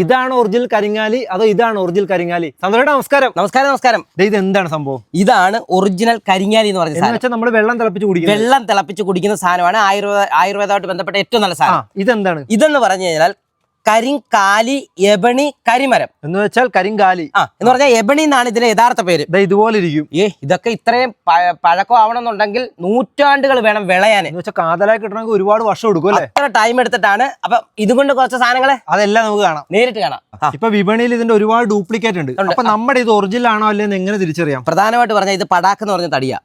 ഇതാണ് ഒറിജിനൽ കരിങ്ങാലി അതോ ഇതാണ് ഒറിജിനൽ കരിങ്ങാലി? സന്തോഷം, നമസ്കാരം. നമസ്കാരം. നമസ്കാരം. ഇത് എന്താണ് സംഭവം? ഇതാണ് ഒറിജിനൽ കരിങ്ങാലി എന്ന് പറഞ്ഞാൽ നമ്മൾ വെള്ളം തിളപ്പിച്ച് കുടിക്കുന്ന സാധനമാണ്. ആയുർവേദമായിട്ട് ബന്ധപ്പെട്ട ഏറ്റവും നല്ല സാധനം. ഇതെന്താണ്? ഇതെന്ന് പറഞ്ഞു കഴിഞ്ഞാൽ കരിങ്കാലി എബണി കരിമരം എന്ന് വെച്ചാൽ കരിങ്കാലി എന്ന് പറഞ്ഞാൽ എബണി എന്നാണ് ഇതിന്റെ യഥാർത്ഥ പേര്. ഇതുപോലെ ഇരിക്കും. ഇതൊക്കെ ഇത്രയും പഴക്കം ആവണമെന്നുണ്ടെങ്കിൽ നൂറ്റാണ്ടുകൾ വേണം വിളയാൻ. കാതലായി കിട്ടണമെങ്കിൽ ഒരുപാട് വർഷം എടുക്കും അല്ലേ? അത്ര ടൈം എടുത്തിട്ടാണ്. അപ്പൊ ഇതുകൊണ്ട് കുറച്ച് സാധനങ്ങളെ അതെല്ലാം നമുക്ക് കാണാം, നേരിട്ട് കാണാം. ഇപ്പൊ വിപണിയിൽ ഇതിന്റെ ഒരുപാട് ഡ്യൂപ്ലിക്കേറ്റ് ഉണ്ട്. അപ്പൊ നമ്മുടെ ഇത് ഒറിജിനൽ ആണോ അല്ലെന്ന് എങ്ങനെ തിരിച്ചറിയാം? പ്രധാനമായിട്ട് പറഞ്ഞാൽ ഇത് പടാക്ക് എന്ന് പറഞ്ഞ തടിയാ.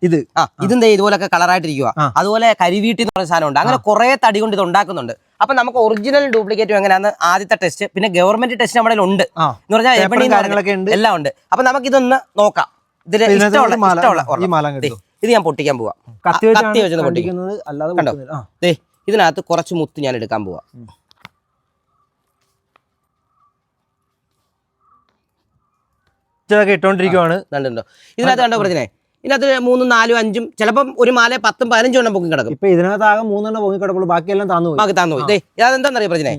ഇതും ഇതുപോലൊക്കെ കളറായിട്ടിരിക്കുക. അതുപോലെ കരിവീട്ടി എന്ന് പറഞ്ഞ സാധനം ഉണ്ട്. അങ്ങനെ കുറെ തടി കൊണ്ട് ഇത് ഉണ്ടാക്കുന്നുണ്ട്. അപ്പൊ നമുക്ക് ഒറിജിനൽ ഡ്യൂപ്ലിക്കേറ്റും എങ്ങനെയാന്ന് ആദ്യത്തെ ടെസ്റ്റ്, പിന്നെ ഗവൺമെന്റ് ടെസ്റ്റ് നമ്മുടെ ഉണ്ട് എന്ന് പറഞ്ഞാൽ എല്ലാം ഉണ്ട്. അപ്പൊ നമുക്ക് ഇതൊന്ന് നോക്കാം. ഇതിൽ ഇത് ഞാൻ പൊട്ടിക്കാൻ പോവാം. കത്തി വെച്ചൊന്ന് പൊട്ടിക്കുന്നത്. കണ്ടോ, ഇതിനകത്ത് കുറച്ച് മുത്ത് ഞാൻ എടുക്കാൻ പോവാ. ഇട്ടോണ്ടിരിക്കുവാണ്. ഇതിനകത്ത് കണ്ടോ പ്രശ്നേ, ഇതിനകത്ത് 3, 4, 5 ചിലപ്പം ഒരു മാല 10, 15 എണ്ണം പൊങ്ങി കിടക്കും. ഇപ്പൊ ഇതിനകത്ത് ആകെ 3 എണ്ണം പൊങ്ങി കിടക്കുള്ളൂ, ബാക്കിയെല്ലാം താന്നു പോയി. അതെന്താണെന്നറിയാം പ്രശ്നേ,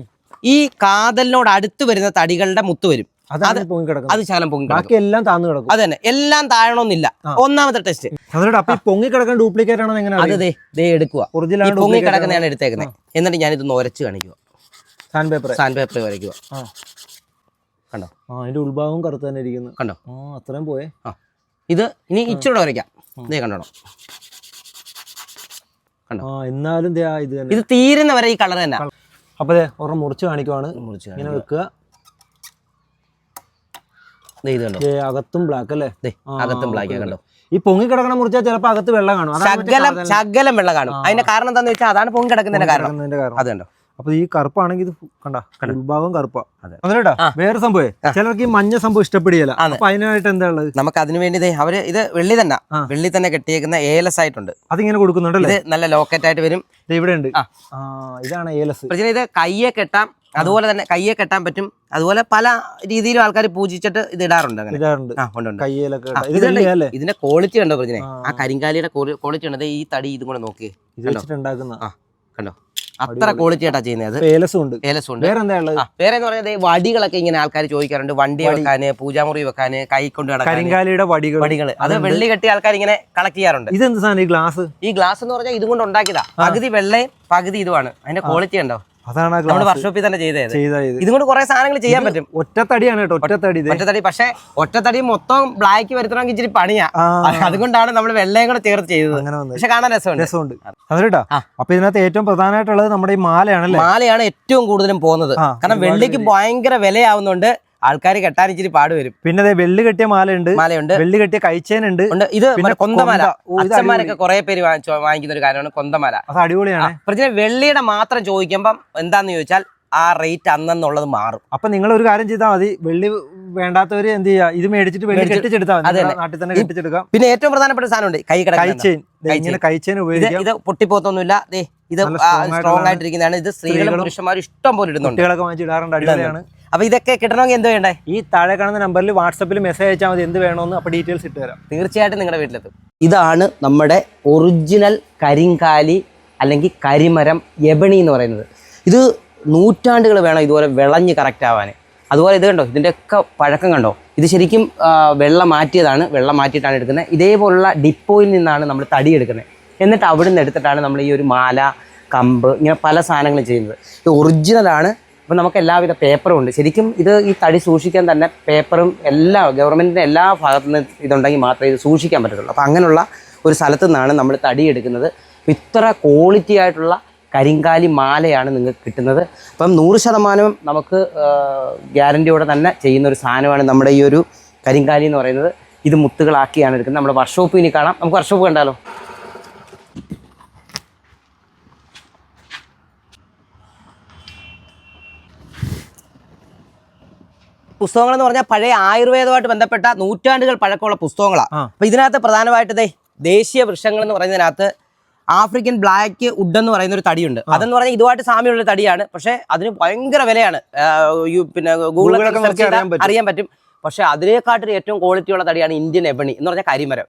ഈ കാതലിനോട് അടുത്ത് വരുന്ന തടികളുടെ മുത്ത് വരും, അത് ശകലം പൊങ്ങി ബാക്കി എല്ലാം താന്നു കിടക്കും. അത് തന്നെ, എല്ലാം താഴണമെന്നില്ല. ഒന്നാമത്തെ ടെസ്റ്റ്. പൊങ്ങി കിടക്കുന്ന ഡ്യൂപ്ലിക്കേറ്റ് ആണോ എങ്ങനെ? അത് എടുക്കുക, പൊങ്ങി കിടക്കുന്നതാണ് എടുത്തേക്കുന്നത്. എന്നിട്ട് ഞാനിതൊന്ന് ഉരച്ച് കാണിക്കുക. സാൻഡ് പേപ്പർ വരയ്ക്കുക. കണ്ടോ, അതിന്റെ ഉൾഭാഗം കറുത്ത് തന്നെ ഇരിക്കുന്നു. കണ്ടോ, അത്രയും പോയേ. ഇത് ഇനി ഇച്ചിരി വരയ്ക്കാം. കണ്ടോ, എന്നാലും ഇത് തീരുന്ന വരെ ഈ കളർ തന്നെ. അപ്പൊ ഒരെണ്ണം മുറിച്ച് കാണിക്കുവാണ്. ഇങ്ങനെ വെക്കുക. ഇത് കണ്ടോ, അകത്തും ബ്ലാക്ക് അല്ലേ? അകത്തും ബ്ലാക്ക്. കണ്ടോ, ഈ പൊങ്ങി കിടക്കണം മുറിച്ചാൽ ചിലപ്പോ അകത്ത് വെള്ളം കാണും. ശകലം വെള്ളം കാണും. അതിന്റെ കാരണം എന്താന്ന് വെച്ചാൽ അതാണ് പൊങ്ങി കിടക്കുന്നതിന്റെ കാരണം. അത് കണ്ടോ, അപ്പൊ ഈ കറുപ്പാണെങ്കിൽ ഇത് ഉൾഭാഗം കറുപ്പാ. വേറെ സംഭവേ, ചിലർക്ക് ഈ മഞ്ഞ സംഭവം ഇഷ്ടപ്പെടില്ല. അപ്പൊ അതിനായിട്ട് എന്താ ഉള്ളത്? നമുക്ക് അതിനു വേണ്ടി അവര് ഇത് വെള്ളി തന്നെ കെട്ടിയേക്കുന്ന ഏലസ് ആയിട്ടുണ്ട്. അതിങ്ങനെ കൊടുക്കുന്നുണ്ടല്ലോ. ഇത് നല്ല ലോക്കറ്റ് ആയിട്ട് വരും. ഇവിടെ ഉണ്ട്. ഇതാണ് ഏലസ്. ഇത് കയ്യെ കെട്ടാം, അതുപോലെ തന്നെ കയ്യെ കെട്ടാൻ പറ്റും. അതുപോലെ പല രീതിയിലും ആൾക്കാർ പൂജിച്ചിട്ട് ഇത് ഇടാറുണ്ട്. ഇതിന്റെ ക്വാളിറ്റി കണ്ടോ പ്രജനെ? ആ കരിങ്കാലിയുടെ ക്വാളിറ്റി ഉണ്ട്. ഈ തടി ഇതും കൂടെ നോക്കിയേ. കണ്ടോ, അത്ര ക്വാളിറ്റി ആയിട്ടാ ചെയ്യുന്നത്. വേറെ എന്ന് പറഞ്ഞാൽ വടികളൊക്കെ ഇങ്ങനെ ആൾക്കാർ ചോദിക്കാറുണ്ട്. വണ്ടി വെക്കാന്, പൂജാമുറി വെക്കാന്, കൈ കൊണ്ട് കരിങ്കാലിയുടെ വടികൾ. അത് വെള്ളി കെട്ടി ആൾക്കാർ ഇങ്ങനെ കളക്ട് ചെയ്യാറുണ്ട്. ഇതെന്ത് സാധനം? ഈ ഗ്ലാസ് എന്ന് പറഞ്ഞാൽ ഇതുകൊണ്ട് ഉണ്ടാക്കിയതാ. പകുതി വെള്ളയും പകുതി ഇതുമാണ്. അതിന്റെ ക്വാളിറ്റി ഉണ്ടോ? അതാണ് നമ്മുടെ വർക്ക്ഷോപ്പിൽ തന്നെ ചെയ്തത്. ഇതുകൊണ്ട് കുറെ സാധനങ്ങൾ ചെയ്യാൻ പറ്റും. ഒറ്റത്തടിയാണ് കേട്ടോ, ഒറ്റത്തടി. പക്ഷെ ഒറ്റത്തടി മൊത്തം ബ്ലാക്ക് വരുത്തണമെങ്കിൽ ഇച്ചിരി പണിയാ. അതുകൊണ്ടാണ് നമ്മൾ വെള്ളയും കൂടെ ചേർത്ത് ചെയ്തത്. പക്ഷെ കാണാൻ രസമുണ്ട്. അപ്പൊ ഇതിനകത്ത് ഏറ്റവും പ്രധാനമായിട്ടുള്ളത് നമ്മുടെ ഈ മാലയാണ് ഏറ്റവും കൂടുതലും പോകുന്നത്. കാരണം വെള്ളിക്ക് ഭയങ്കര വിലയാവുന്നുണ്ട്. ആൾക്കാർ കെട്ടാൻ ഇച്ചിരി പാട് വരും. പിന്നെ വെള്ളി കെട്ടിയ മാലയുണ്ട്, വെള്ളി കെട്ടിയ കൈച്ചേനുണ്ട്. ഇത് കൊന്തമാല. അച്ഛന്മാരൊക്കെ കുറെ പേര് വാങ്ങിക്കുന്ന ഒരു കാര്യമാണ് കൊന്തമാല. അത് അടിപൊളിയാണ്. വെള്ളിയുടെ മാത്രം ചോദിക്കുമ്പം എന്താന്ന് ചോദിച്ചാൽ ആ റേറ്റ് അന്നെന്നുള്ളത് മാറും. അപ്പൊ നിങ്ങൾ ഒരു കാര്യം ചെയ്താൽ മതി, വെള്ളി വേണ്ടാത്തവര് എന്ത് ചെയ്യാ, ഇത് മേടിച്ചിട്ട് വെള്ളി കെട്ടിച്ചെടുത്താൽ നാട്ടിൽ തന്നെ കെട്ടിച്ചെടുക്കാം. പിന്നെ ഏറ്റവും പ്രധാനപ്പെട്ട സാധനമുണ്ട്, കൈച്ചെയിൻ ഉപയോഗിക്കാം. ഇത് പൊട്ടിപ്പോത്തൊന്നുമില്ല. ഇത് സ്ട്രോങ് ആയിട്ടിരിക്കുന്നതാണ്. ഇത് സ്ത്രീകളും പുരുഷന്മാരും ഇഷ്ടം പോലെ ഇടുന്നുണ്ട്. കുട്ടികളൊക്കെ വാങ്ങിച്ചിടാറുണ്ട്. അടിപൊളിയാണ്. അപ്പൊ ഇതൊക്കെ കിട്ടണമെങ്കിൽ എന്ത് വേണ്ടേ? ഈ താഴെ കാണുന്ന നമ്പറിൽ വാട്സപ്പിൽ മെസ്സേജ് അയച്ചാൽ മതി എന്ത് വേണമെന്ന്. അപ്പൊ ഡീറ്റെയിൽസ് ഇട്ട് തരാം. തീർച്ചയായിട്ടും നിങ്ങളുടെ വീട്ടിലെത്തും. ഇതാണ് നമ്മുടെ ഒറിജിനൽ കരിങ്കാലി അല്ലെങ്കിൽ കരിമരം എബണി എന്ന് പറയുന്നത്. ഇത് നൂറ്റാണ്ടുകൾ വേണം ഇതുപോലെ വിളഞ്ഞ് കറക്റ്റ് ആവാൻ. അതുപോലെ ഇത് കണ്ടോ, ഇതിൻ്റെയൊക്കെ പഴക്കം കണ്ടോ. ഇത് ശരിക്കും വെള്ളം മാറ്റിയതാണ്. വെള്ളം മാറ്റിയിട്ടാണ് എടുക്കുന്നത്. ഇതേപോലുള്ള ഡിപ്പോയിൽ നിന്നാണ് നമ്മൾ തടി എടുക്കുന്നത്. എന്നിട്ട് അവിടെ നിന്ന് എടുത്തിട്ടാണ് നമ്മൾ ഈ ഒരു മാല, കമ്പ്, ഇങ്ങനെ പല സാധനങ്ങളും ചെയ്യുന്നത്. ഇത് ഒറിജിനലാണ്. അപ്പം നമുക്ക് എല്ലാവിധ പേപ്പറും ഉണ്ട്. ശരിക്കും ഇത് ഈ തടി സൂക്ഷിക്കാൻ തന്നെ പേപ്പറും എല്ലാം ഗവൺമെൻറ്റിൻ്റെ എല്ലാ ഭാഗത്തു നിന്ന് ഇതുണ്ടെങ്കിൽ മാത്രമേ ഇത് സൂക്ഷിക്കാൻ പറ്റത്തുള്ളൂ. അപ്പോൾ അങ്ങനെയുള്ള ഒരു സ്ഥലത്തു നിന്നാണ് നമ്മൾ തടി എടുക്കുന്നത്. ഇത്ര ക്വാളിറ്റി ആയിട്ടുള്ള കരിങ്കാലി മാലയാണ് നിങ്ങൾക്ക് കിട്ടുന്നത്. അപ്പം 100% നമുക്ക് ഗ്യാരൻറ്റിയോടെ തന്നെ ചെയ്യുന്ന ഒരു സാധനമാണ് നമ്മുടെ ഈ ഒരു കരിങ്കാലി എന്ന് പറയുന്നത്. ഇത് മുത്തുകളാക്കിയാണ് എടുക്കുന്നത്. നമ്മുടെ വർക്ക്ഷോപ്പ് ഇനി കാണാം. നമുക്ക് വർക്ക്ഷോപ്പ് കണ്ടാലോ? പുസ്തകങ്ങൾ എന്ന് പറഞ്ഞാൽ പഴയ ആയുർവേദമായിട്ട് ബന്ധപ്പെട്ട നൂറ്റാണ്ടുകൾ പഴക്കമുള്ള പുസ്തകങ്ങളാണ്. അപ്പൊ ഇതിനകത്ത് പ്രധാനമായിട്ട് ദേശീയ വൃക്ഷങ്ങൾ എന്ന് പറയുന്നതിനകത്ത് ആഫ്രിക്കൻ ബ്ലാക്ക് വുഡ് എന്ന് പറയുന്ന ഒരു തടിയുണ്ട്. അതെന്ന് പറഞ്ഞാൽ ഇതുമായിട്ട് സാമ്യമുള്ള തടിയാണ്. പക്ഷെ അതിന് ഭയങ്കര വിലയാണ്. പിന്നെ ഗൂഗിളൊക്കെ അറിയാൻ പറ്റും. പക്ഷെ അതിനെക്കാട്ടിൽ ഏറ്റവും ക്വാളിറ്റിയുള്ള തടിയാണ് ഇന്ത്യൻ എബണി എന്ന് പറഞ്ഞാൽ കരിമരം.